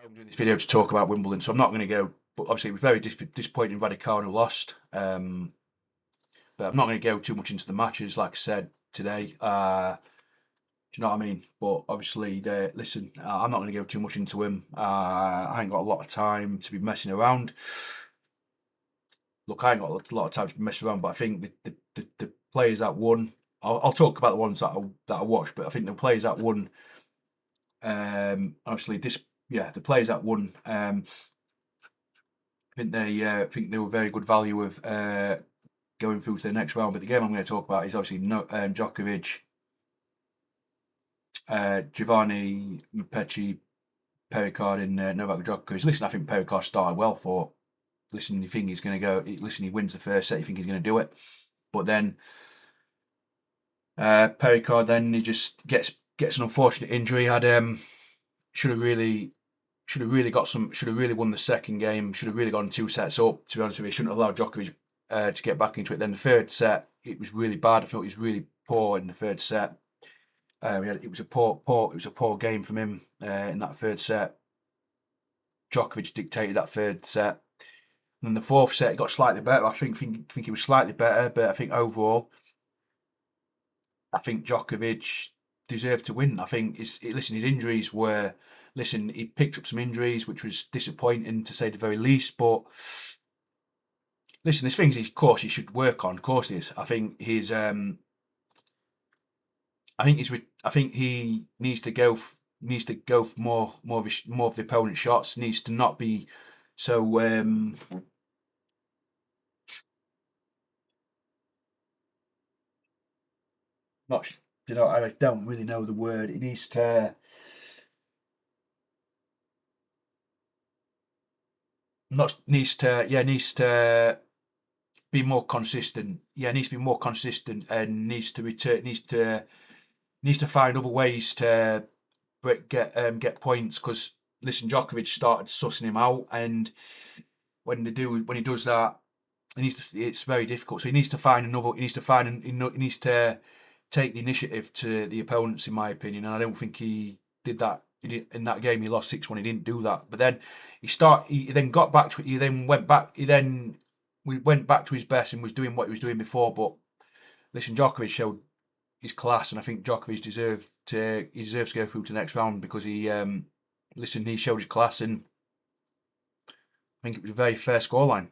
I'm doing this video to talk about Wimbledon, so I'm not going to go. But obviously, it was very disappointing. Raducanu lost, but I'm not going to go too much into the matches. Like I said today, do you know what I mean? But obviously, listen, I'm not going to go too much into him. I ain't got a lot of time to be messing around. Look, I ain't got a lot of time to be messing around, but I think the players that won. I'll talk about the ones that I watched, but I think the players that won. Obviously, the players that won. I think they were very good value of going through to the next round. But the game I'm going to talk about is obviously Djokovic, Giovanni Pecci, Pericard, and Novak Djokovic. Listen, I think Pericard started well. Listen, you think he's going to go? Listen, he wins the first set. You think he's going to do it, but then Pericard, then he just gets an unfortunate injury. Should have really won the second game. Should have really gone 2 sets up. To be honest with you, shouldn't have allowed Djokovic to get back into it. Then the third set, it was really bad. I felt he was really poor in the third set. It was a poor game from him in that third set. Djokovic dictated that third set. And then the fourth set, it got slightly better. I think he was slightly better, but I think overall, I think Djokovic deserved to win. I think his injuries were. Listen, he picked up some injuries, which was disappointing to say the very least. But listen, there's things, of course, he should work on. Of course, he is. I think he needs to go for more of the opponent's shots. Needs to not be so. Not, I don't really know the word. He needs to. Needs to be more consistent. Yeah, needs to be more consistent and needs to return. Needs to find other ways to get points. Because listen, Djokovic started sussing him out, and when he does that, it's very difficult. So he needs to find another. He needs to take the initiative to the opponents, in my opinion. And I don't think he did that. In that game, he lost 6-1. He didn't do that. But then he then got back to it. He then went back. We went back to his best and was doing what he was doing before. But listen, Djokovic showed his class, and I think Djokovic deserves to go through to the next round because he showed his class, and I think it was a very fair scoreline.